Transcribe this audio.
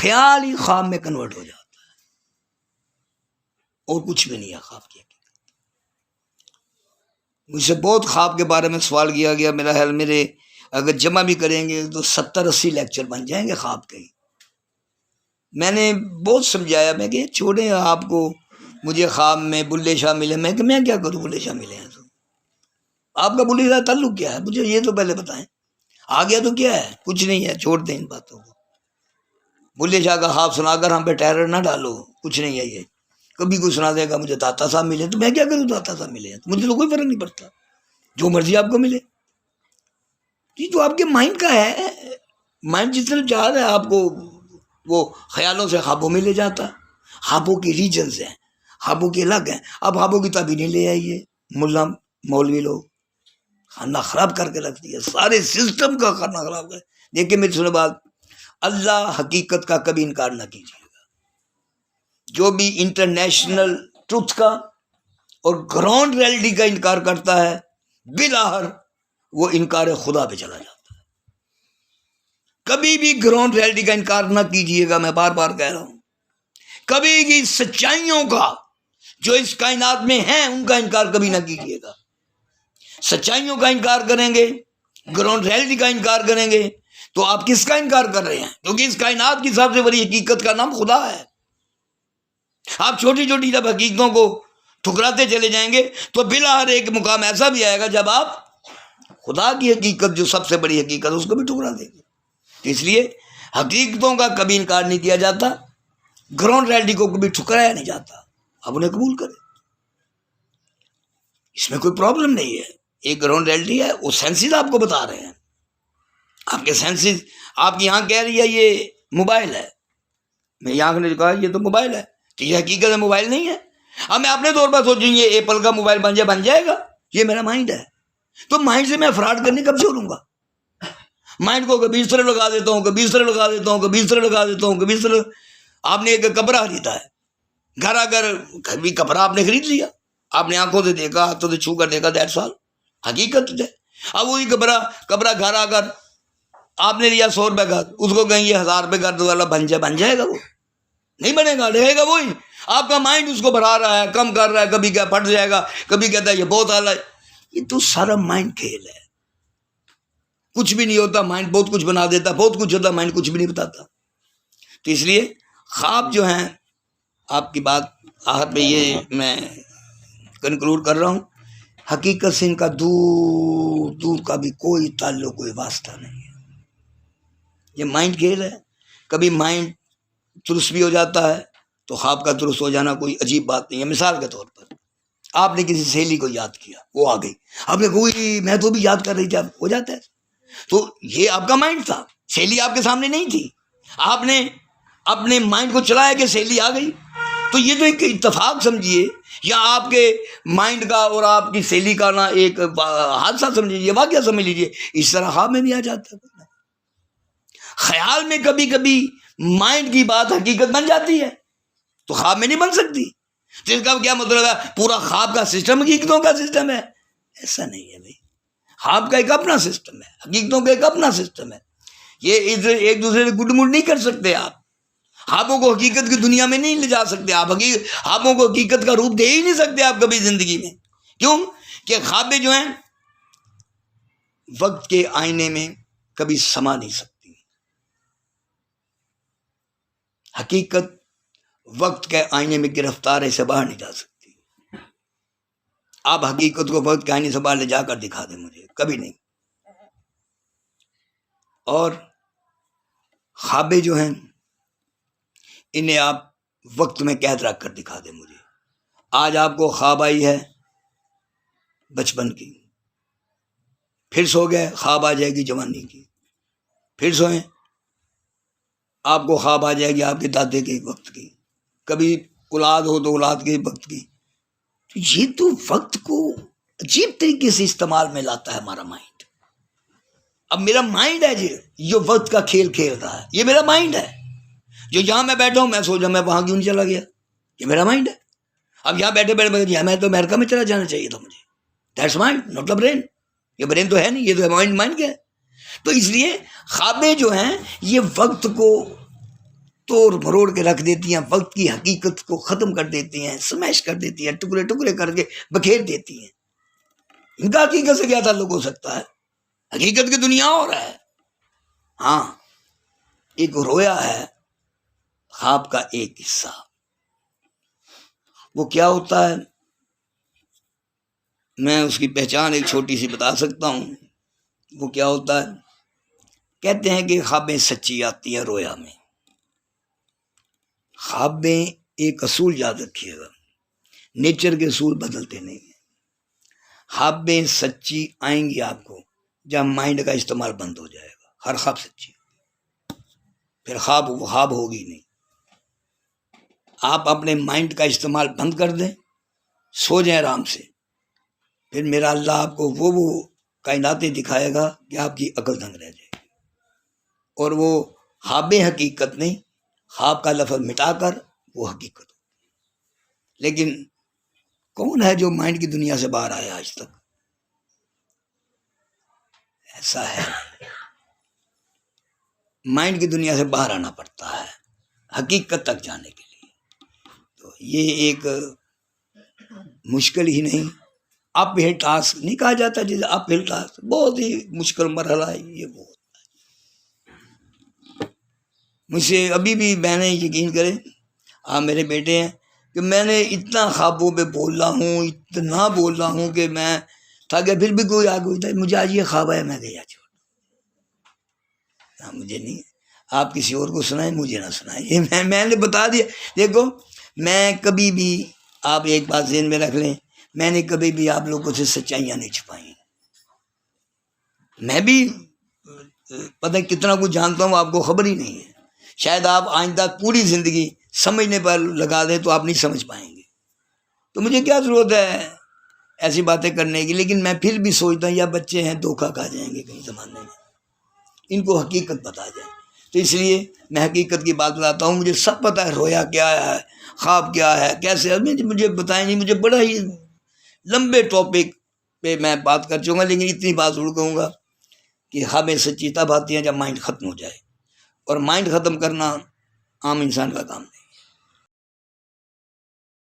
خیال ہی خواب میں کنورٹ ہو جاتا ہے، اور کچھ بھی نہیں ہے خواب کی حقیقت۔ مجھ سے بہت خواب کے بارے میں سوال کیا گیا، میرا خیال میرے اگر جمع بھی کریں گے تو 70-80 لیکچر بن جائیں گے خواب کے ہی۔ میں نے بہت سمجھایا، میں کہ چھوڑیں آپ کو، مجھے خواب میں بلے شاہ ملے، میں کہ میں کیا کروں بلے شاہ ملے ہیں تو آپ کا بلے شاہ تعلق کیا ہے، مجھے یہ تو پہلے بتائیں، آ گیا تو کیا ہے، کچھ نہیں ہے، چھوڑ دیں ان باتوں کو۔ بلے شاہ کا خواب سنا کر ہم پہ ٹیرر نہ ڈالو، کچھ نہیں ہے یہ۔ کبھی کوئی سنا دے گا مجھے داتا صاحب ملے، تو میں کیا کروں، داتا صاحب ملے ہیں تو مجھے تو کوئی فرق نہیں پڑتا، جو مرضی آپ کو ملے۔ یہ تو آپ کے مائنڈ کا ہے، مائنڈ جس طرح چاہ رہا ہے آپ کو وہ خیالوں سے خوابوں میں لے جاتا۔ خوابوں کی ریجنز ہیں، خوابوں کے الگ ہیں۔ اب خوابوں کی تعبیر نہیں لے آئیے ملا مولوی لوگ، کھانا خراب کر کے رکھ دیا، سارے سسٹم کا کھانا خراب کر۔ دیکھیں میری سنو بات، اللہ حقیقت کا کبھی انکار نہ کیجیے گا۔ جو بھی انٹرنیشنل ٹروتھ کا اور گراؤنڈ ریئلٹی کا انکار کرتا ہے، بالآخر وہ انکار خدا پہ چلا جاتا ہے۔ کبھی بھی گراؤنڈ ریئلٹی کا انکار نہ کیجیے گا، میں بار بار کہہ رہا ہوں۔ کبھی بھی سچائیوں کا جو اس کائنات میں ہیں ان کا انکار کبھی نہ کیجیے گا۔ سچائیوں کا انکار کریں گے، گراؤنڈ ریئلٹی کا انکار کریں گے، تو آپ کس کا انکار کر رہے ہیں؟ کیونکہ اس کائنات کی سب سے بڑی حقیقت کا نام خدا ہے۔ آپ چھوٹی چھوٹی جب حقیقتوں کو ٹھکراتے چلے جائیں گے تو بالآخر ایک مقام ایسا بھی آئے گا جب آپ خدا کی حقیقت جو سب سے بڑی حقیقت اس کو بھی ٹھکرا دیں گے۔ اس لیے حقیقتوں کا کبھی انکار نہیں کیا جاتا، گراؤنڈ ریئلٹی کو کبھی ٹھکرایا نہیں جاتا، آپ انہیں قبول کریں، اس میں کوئی پرابلم نہیں ہے۔ ایک گراؤنڈ ریئلٹی ہے، وہ سینسز آپ کو بتا رہے ہیں، آپ کے سینسز، آپ کی آنکھ کہہ رہی ہے یہ موبائل ہے، میری آنکھ نے کہا یہ تو موبائل ہے، تو یہ حقیقت ہے موبائل نہیں ہے۔ اب میں اپنے طور پر سوچوں یہ ایپل کا موبائل بن جائے گا، یہ میرا مائنڈ ہے، تو مائنڈ سے میں فراڈ کرنے کب چھوڑوں گا؟ مائنڈ کو کبھی اس طرح لگا دیتا ہوں، کبھی اس طرح لگا دیتا ہوں، کبھی اس طرح لگا دیتا ہوں، کبھی اس طرح۔ آپ نے ایک کپڑا خریدا ہے، گھر بھی کپڑا آپ نے خرید لیا، آپ نے آنکھوں سے دیکھا، ہاتھوں سے چھو کر دیکھا، دیٹس آل، حقیقت ہے۔ اب وہی کپڑا گھر آ کر آپ نے لیا 100 روپے کا، اس کو کہیں یہ 1000 روپے کا والا بن جائے گا، وہ نہیں بنے گا، رہے گا وہی۔ آپ کا مائنڈ اس کو بڑھا رہا ہے، کم کر رہا ہے، کبھی کیا پھٹ جائے گا، کبھی کہتا ہے یہ بہت اعلیٰ ہے۔ یہ تو سارا مائنڈ کھیل ہے، کچھ بھی نہیں ہوتا، مائنڈ بہت کچھ بنا دیتا، بہت کچھ ہوتا، مائنڈ کچھ بھی نہیں بتاتا۔ تو اس لیے خواب جو ہیں، آپ کی بات آخر پہ یہ میں کنکلوڈ کر رہا ہوں، حقیقت سے ان کا دور دور کا بھی کوئی تعلق، کوئی واسطہ نہیں ہے۔ یہ مائنڈ کھیل ہے، کبھی مائنڈ درست بھی ہو جاتا ہے تو خواب کا درست ہو جانا کوئی عجیب بات نہیں ہے۔ مثال کے طور پر آپ نے کسی سہیلی کو یاد کیا، وہ آ گئی، آپ نے کوئی میں تو بھی یاد کر رہی تھی، ہو جاتا ہے۔ تو یہ آپ کا مائنڈ تھا، سہیلی آپ کے سامنے نہیں تھی، آپ نے اپنے مائنڈ کو چلایا کہ سہیلی آ گئی، تو یہ تو ایک اتفاق سمجھیے، یا آپ کے مائنڈ کا اور آپ کی سہیلی کا نا ایک حادثہ سمجھیے، واقعہ سمجھ لیجیے۔ اس طرح خواب میں بھی آ جاتا ہے، خیال میں کبھی کبھی مائنڈ کی بات حقیقت بن جاتی ہے، تو خواب میں نہیں بن سکتی۔ تو اس کا کیا مطلب ہے پورا خواب کا سسٹم حقیقتوں کا سسٹم ہے؟ ایسا نہیں ہے بھائی، خواب کا ایک اپنا سسٹم ہے، حقیقتوں کا ایک اپنا سسٹم ہے۔ یہ ایک دوسرے سے گڈ مڈ نہیں کر سکتے آپ، خوابوں کو حقیقت کی دنیا میں نہیں لے جا سکتے آپ، خوابوں کو حقیقت کا روپ دے ہی نہیں سکتے آپ کبھی زندگی میں۔ کیوں کہ خوابیں جو ہیں وقت کے آئینے میں کبھی سما نہیں سکتی، حقیقت وقت کے آئینے میں گرفتار سے باہر نہیں جا سکتی۔ آپ حقیقت کو وقت کے آئینے سے باہر لے جا کر دکھا دیں مجھے، کبھی نہیں۔ اور خوابیں جو ہیں انہیں آپ وقت میں قید رکھ کر دکھا دیں مجھے۔ آج آپ کو خواب آئی ہے بچپن کی، پھر سو گئے، خواب آ جائے گی جوانی کی، پھر سوئیں، آپ کو خواب آ جائے گی آپ کے دادے کے وقت کی، کبھی اولاد ہو تو اولاد کے وقت کی۔ تو یہ تو وقت کو عجیب طریقے سے استعمال میں لاتا ہے ہمارا مائنڈ۔ اب میرا مائنڈ ہے جی جو وقت کا کھیل کھیل رہا ہے، یہ میرا مائنڈ ہے۔ جو یہاں میں بیٹھا ہوں میں سوچا میں وہاں کیوں نہیں چلا گیا، یہ میرا مائنڈ ہے۔ اب یہاں بیٹھے میں تو امریکہ میں چلا جانا چاہیے تھا مجھے، that's mind not the brain. یہ برین تو ہے نہیں، یہ تو مائنڈ کیا ہے۔ تو اس لیے خوابیں جو ہیں یہ وقت کو توڑ مروڑ کے رکھ دیتی ہیں، وقت کی حقیقت کو ختم کر دیتی ہیں، سمیش کر دیتی ہیں، ٹکڑے ٹکڑے کر کے بکھیر دیتی ہیں۔ ان کا حقیقت سے کیا تعلق ہو سکتا ہے؟ حقیقت کی دنیا اور ہے۔ ہاں، ایک رویا ہے خواب کا ایک حصہ، وہ کیا ہوتا ہے میں اس کی پہچان ایک چھوٹی سی بتا سکتا ہوں۔ وہ کیا ہوتا ہے، کہتے ہیں کہ خوابیں سچی آتی ہیں رویا میں۔ خوابیں ایک اصول یاد رکھیے گا، نیچر کے اصول بدلتے نہیں ہیں۔ خوابیں سچی آئیں گی آپ کو جب مائنڈ کا استعمال بند ہو جائے گا۔ ہر خواب سچی، پھر خواب وہ خواب ہوگی نہیں۔ آپ اپنے مائنڈ کا استعمال بند کر دیں، سو جائیں آرام سے، پھر میرا اللہ آپ کو وہ کائناتیں دکھائے گا کہ آپ کی عقل دنگ رہ جائے گی۔ اور وہ خواب حقیقت نہیں، خواب کا لفظ مٹا کر وہ حقیقت ہو۔ لیکن کون ہے جو مائنڈ کی دنیا سے باہر آیا آج تک؟ ایسا ہے، مائنڈ کی دنیا سے باہر آنا پڑتا ہے حقیقت تک جانے کے لیے۔ تو یہ ایک مشکل ہی نہیں، اپ ہل ٹاسک نہیں کہا جاتا، جسے اپ ہل ٹاسک بہت ہی مشکل مرحلہ ہے یہ۔ بہت مجھ سے ابھی بھی میں نے یقین کرے، آپ میرے بیٹے ہیں، کہ میں نے اتنا خوابوں پہ بول رہا ہوں، اتنا بول رہا ہوں کہ میں تھا کہ پھر بھی کوئی آگے ہوتا ہے مجھے آج یہ خواب ہے، میں گیا چھوڑ، مجھے نہیں، آپ کسی اور کو سنائیں، مجھے نہ سنائیں، یہ میں نے بتا دیا۔ دیکھو میں کبھی بھی، آپ ایک بات ذہن میں رکھ لیں، میں نے کبھی بھی آپ لوگوں سے سچائیاں نہیں چھپائیں۔ میں بھی پتہ کتنا کچھ جانتا ہوں، آپ کو خبر ہی نہیں ہے۔ شاید آپ آئندہ پوری زندگی سمجھنے پر لگا دیں تو آپ نہیں سمجھ پائیں گے، تو مجھے کیا ضرورت ہے ایسی باتیں کرنے کی۔ لیکن میں پھر بھی سوچتا ہوں یا بچے ہیں دھوکہ کھا جائیں گے کہیں زمانے میں، ان کو حقیقت بتا جائے۔ تو اس لیے میں حقیقت کی بات بتاتا ہوں، مجھے سب پتہ ہے رویا کیا ہے، خواب کیا ہے، کیسے، مجھے بتائیں نہیں، مجھے بڑا ہی لمبے ٹاپک پہ میں بات کر چکا، لیکن اتنی بات ضرور کہوں گا کہ خوابیں سچی تب آتی ہیں جب مائنڈ ختم ہو جائے، اور مائنڈ ختم کرنا عام انسان کا کام